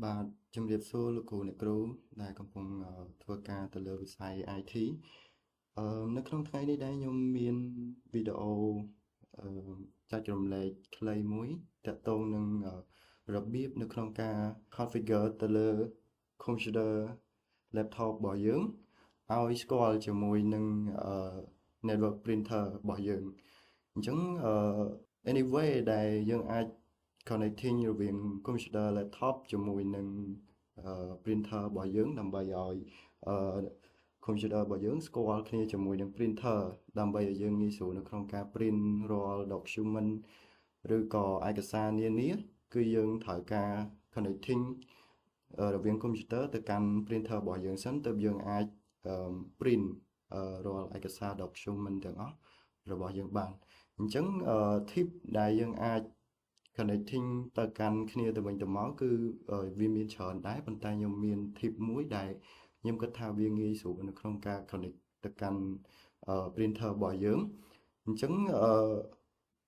បាទជំរាបសួរលោកគ្រូអ្នកគ្រូដែលកំពុងធ្វើការទៅលើវិស័យ IT នៅក្នុងថ្ងៃនេះដែរខ្ញុំមានវីដេអូអឺចែករំលែកខ្លីមួយទាក់ទងនឹងរបៀបនៅក្នុងការ configure ទៅលើ computer laptop របស់យើងឲ្យស្គាល់ជាមួយនឹងnetwork printer របស់យើងអញ្ចឹងanyway ដែលយើងអាច connecting រវាង computer laptop ជាមួយនឹង printer របស់យើងដើម្បីឲ្យ computer របស់យើងស្គាល់គ្នាជាមួយនឹង printer ដើម្បីឲ្យយើងងាយស្រួលនៅក្នុងការ print រាល់ document ឬក៏ឯកសារនានាគឺយើងត្រូវការ connecting រវាង computer ទៅកាន់ printer របស់យើងសិនទើបយើងអាច print រាល់ឯកសារ document ទាំងអស់របស់យើងបានអញ្ចឹងtip ដែលយើងអាច connecting ទៅកាន់គ្នាទៅវិញទៅមកគឺវាមានច្រើនដែរប៉ុន្តែខ្ញុំមាន tip មួយដែលខ្ញុំគិតថាវាងាយស្រួលនៅក្នុងការ connect ទៅកាន់ printer របស់យើងអញ្ចឹង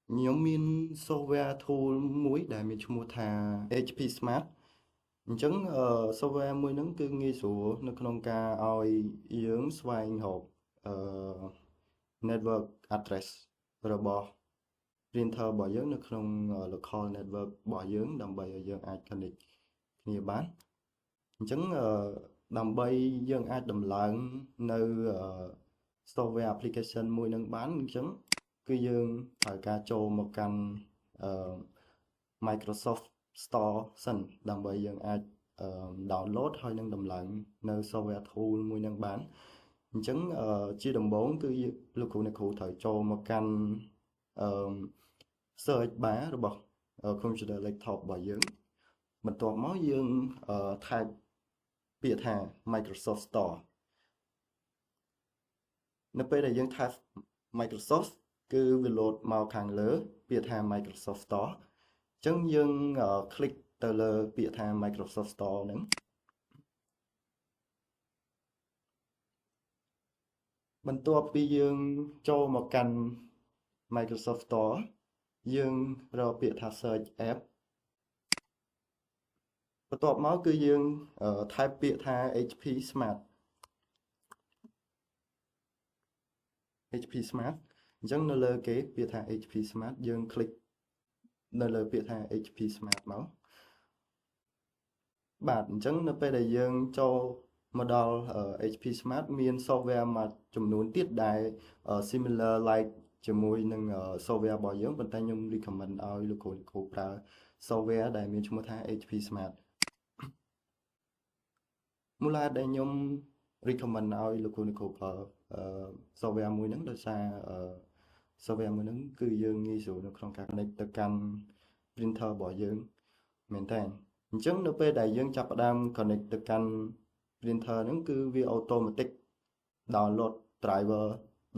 ខ្ញុំមាន software tool មួយដែលមានឈ្មោះថា HP Smart អញ្ចឹងsoftware មួយហ្នឹងគឺងាយស្រួលនៅក្នុងការឲ្យយើងស្វែងរកnetwork address របស់ printer របស់យើងនៅក្នុង local network របស់យើងដើម្បីឲ្យយើងអាច connect គ្នាបានអញ្ចឹងដើម្បីយើងអាចដំឡើងនៅ software application មួយនឹងបានអញ្ចឹងគឺយើងត្រូវការចូលមកកាន់ Microsoft Store សិនដើម្បីយើងអាចdownload ហើយនឹងដំឡើងនៅ software tool មួយនឹងបានអញ្ចឹងជាដំបូងគឺលោកគ្រូអ្នកគ្រូត្រូវចូលមកកាន់search bar របស់ computer laptop របស់យើងបន្ទាប់មកយើង type ពាក្យថា Microsoft Store នៅពេលដែលយើង type Microsoft គឺវា load មកខាងលើពាក្យថា Microsoft Store អញ្ចឹងយើង click ទៅលើពាក្យថា Microsoft Store ហ្នឹងបន្ទាប់ពីយើងចូលមកកាន់ Microsoft Store យើងរកពាក្យថា search app បន្ទាប់មកគឺយើង type ពាក្យថា HP Smart អញ្ចឹងនៅលើគេពាក្យថា HP Smart យើង click នៅលើពាក្យថា HP Smart មកបាទអញ្ចឹងនៅពេលដែលយើងចូលមកដល់ HP Smart មាន software មួយចំនួនទៀតដែល similar like ជាមួយនឹង software របស់យើងប៉ុន្តែខ្ញុំ recommend ឲ្យលោកគ្រូប្រើ software ដែលមានឈ្មោះថា HP Smart មូលហេតុដែលខ្ញុំ recommend ឲ្យលោកគ្រូអ្នកគ្រូប្រើ software មួយហ្នឹងដោយសារ software មួយហ្នឹងគឺយើងងាយស្រួលនៅក្នុងការ connect ទៅកាន់ printer របស់យើងមែនតើអញ្ចឹងនៅពេលដែលយើងចាប់ផ្ដើម connect ទៅកាន់ printer ហ្នឹងគឺវា automatic download driver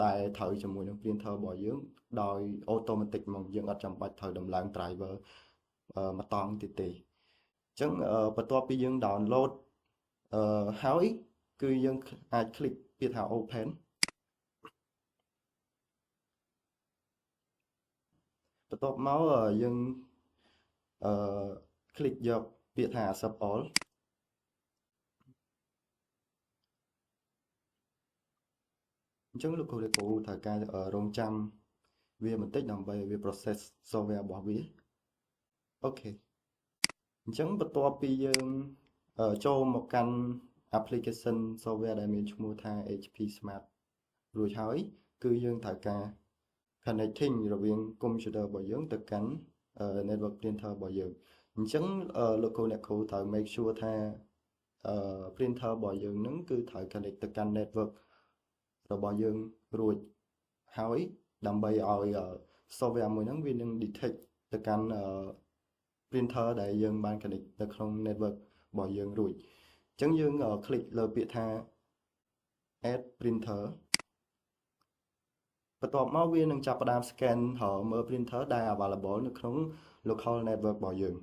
ដែលត្រូវជាមួយនឹង printer របស់យើងដោយ automatic មកយើងអត់ចាំបាច់ត្រូវដំឡើង driver មួយតង់ទៀតទេអញ្ចឹងបន្ទាប់ពីយើង download ហើយគឺយើងអាច click ពាក្យថា open បន្ទាប់មកយើងclick យកពាក្យថា accept all អញ្ចឹងលោកគ្រូត្រូវការរងចាំវាបន្តិចដើម្បីឲ្យវា process software របស់វាអូខេអញ្ចឹងបន្ទាប់ពីយើងចូលមកកាន់ application software ដែលមានឈ្មោះថា HP Smart រួចហើយគឺយើងត្រូវការ connecting រវាង computer របស់យើងទៅកាន់ network printer របស់យើងអញ្ចឹងលោកគ្រូអ្នកគ្រូត្រូវ make sure ថាprinter របស់យើងហ្នឹងគឺត្រូវ connect ទៅកាន់ network របស់យើងរួចហើយដើម្បីឲ្យ software មួយហ្នឹងវានឹង detect ទៅកាន់ printer ដែលយើងបាន connect នៅក្នុង network របស់យើងរួចអញ្ចឹងយើង click លើពាក្យថា add printer បន្ទាប់មកវានឹងចាប់ផ្ដើម scan មើល printer ដែល available នៅក្នុង local network របស់យើង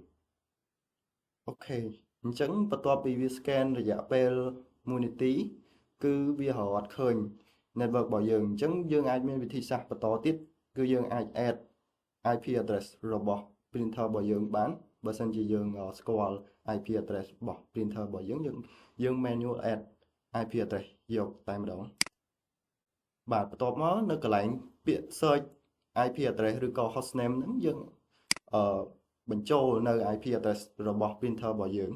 អូខេអញ្ចឹងបន្ទាប់ពីវា scan រយៈពេល1នាទីគឺវារកអត់ឃើញ network របស់យើងអញ្ចឹងយើងអាចមានវិធីសាស្ត្របន្តទៀតគឺយើងអាច add IP address របស់ printer របស់យើងបាន បើសិនជាយើងស្គាល់ IP address របស់ printer របស់យើង manual add IP address យកតែម្ដងបាទបន្ទាប់មកនៅកន្លែងពាក្យ search IP address ឬក៏ hostname ហ្នឹងយើងបញ្ចូលនៅ IP address របស់ printer របស់យើង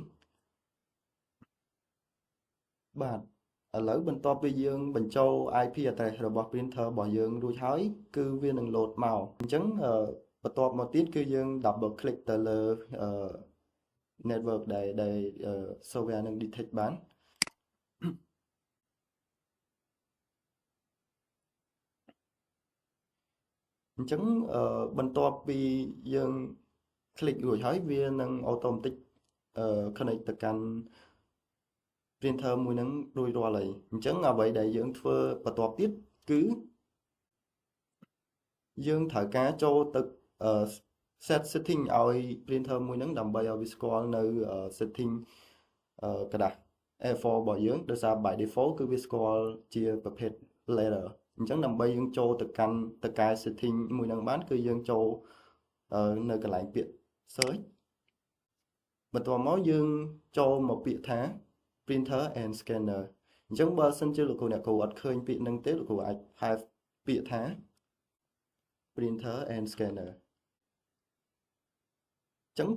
បាទឥឡូវបន្ទាប់ពីយើងបញ្ចូល IP address របស់ printer របស់យើងរួចហើយគឺវានឹង load មកអញ្ចឹងបន្ទាប់មកទៀតគឺយើង double click ទៅលើ network ដែល software នឹង detect បានអញ្ចឹងបន្ទាប់ពីយើង click រួចហើយវានឹង automatic connect ទៅកាន់ printer មួយហ្នឹងរួចរាល់ហើយអញ្ចឹងអ្វីដែលយើងធ្វើបន្ទាប់ទៀតគឺយើងត្រូវការចូលទៅ set setting ឲ្យ printer មួយហ្នឹងដើម្បីឲ្យវាស្គាល់នៅ setting กระดาษ A4 របស់យើងដោយសារ by default គឺវាស្គាល់ជាប្រភេទ letter អញ្ចឹងដើម្បីយើងចូលទៅកាន់ទៅកែ setting មួយហ្នឹងបានគឺយើងចូលនៅកន្លែងពាក្យ search បន្ទាប់មកយើងចូលមកពាក្យថា printer and scanner អញ្ចឹងបើសិនជាលោកគ្រូអ្នកគ្រូអត់ឃើញពាក្យហ្នឹងទេលោកគ្រូអាចហៅពាក្យថា printer and scanner អញ្ចឹង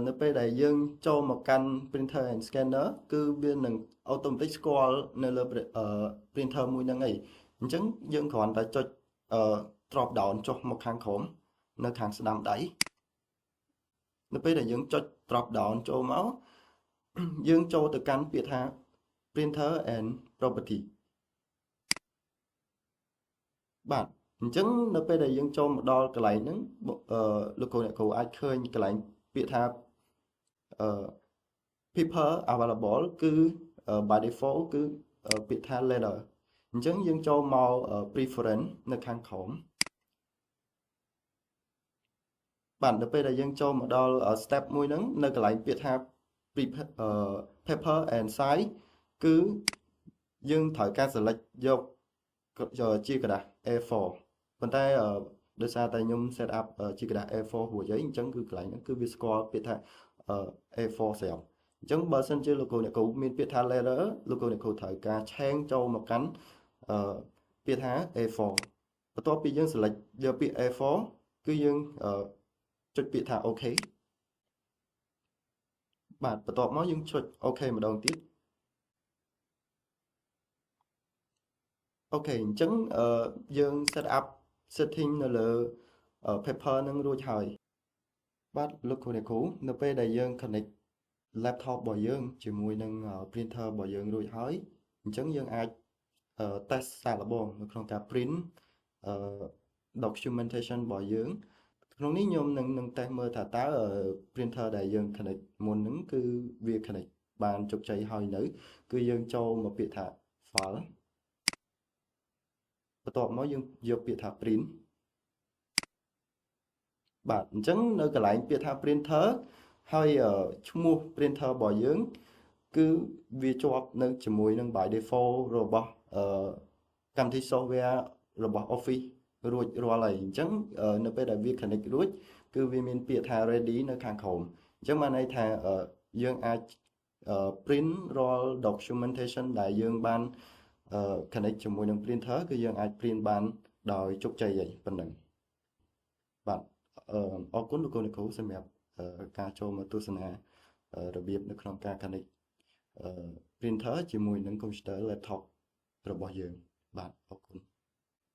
នៅពេលដែលយើងចូលមកកាន់ printer and scanner គឺវានឹង automatic ស្គាល់នៅលើ printer មួយហ្នឹងឯងអញ្ចឹងយើងគ្រាន់តែចុចdrop down ចុះមកខាងក្រោមនៅខាងស្ដាំដៃនៅពេលដែលយើងចុច drop down ចូលមកយើងចូលទៅកាន់ពាក្យថា printer and property បាទអញ្ចឹងនៅពេលដែលយើងចូលមកដល់កន្លែងហ្នឹងលោកគ្រូអ្នកគ្រូអាចឃើញកន្លែងពាក្យថាpaper available គឺ by default គឺពាក្យថា letter អញ្ចឹងយើងចូលមក preference នៅខាងក្រោមបាទនៅពេលដែលយើងចូលមកដល់ step មួយហ្នឹងនៅកន្លែងពាក្យថា paper and size គឺយើងត្រូវការ select យកជាក្រដាស A4 ប៉ុន្តែដោយសារតែខ្ញុំ set up ជាក្រដាស A4 រួចហើយអញ្ចឹងគឺកន្លែងហ្នឹងគឺវាស្គាល់ពាក្យថា A4 ស្រាប់អញ្ចឹងបើសិនជាលោកគ្រូអ្នកគ្រូមានពាក្យថា letter លោកគ្រូអ្នកគ្រូត្រូវការឆេងចូលមកកាន់ពាក្យថា A4 បន្ទាប់ពីយើង select យកពាក្យ A4 គឺយើងចុចពាក្យថា OK បាទបន្ទាប់មកយើងចុច OK ម្ដងទៀតអូខេអញ្ចឹងយើង set up setting នៅលើ paper នឹងរួចហើយបាទលោកគ្រូអ្នកគ្រូនៅពេលដែលយើង connect laptop របស់យើងជាមួយនឹង printer របស់យើងរួចហើយអញ្ចឹងយើងអាចtest សាកល្បងនៅក្នុងការ print documentation របស់យើងក្នុងនេះខ្ញុំនឹង test មើលថាតើ printer ដែលយើង connect មុនហ្នឹងគឺវា connect បានជោគជ័យហើយនៅគឺយើងចូលមកពាក្យថា file បន្ទាប់មកយើងយកពាក្យថា print បាទអញ្ចឹងនៅកន្លែងពាក្យថា printer ហើយឈ្មោះ printer របស់យើងគឺវាជាប់នៅជាមួយនឹង by default របស់កម្មវិធី software របស់ Office រួចរាល់ហើយអញ្ចឹងនៅពេលដែលវា connect រួចគឺវាមានពាក្យថា ready នៅខាងក្រោមអញ្ចឹងបានន័យថាយើងអាច print រាល់ documentation ដែលយើងបានconnect ជាមួយនឹង printer គឺយើងអាច print បានដោយជោគជ័យហើយប៉ុណ្ណឹងបាទអរគុណលោកគ្រូសម្រាប់ការចូលមកទស្សនារបៀបនៅក្នុងការ connect printer ជាមួយនឹង computer laptop របស់យើងបាទអរគុណ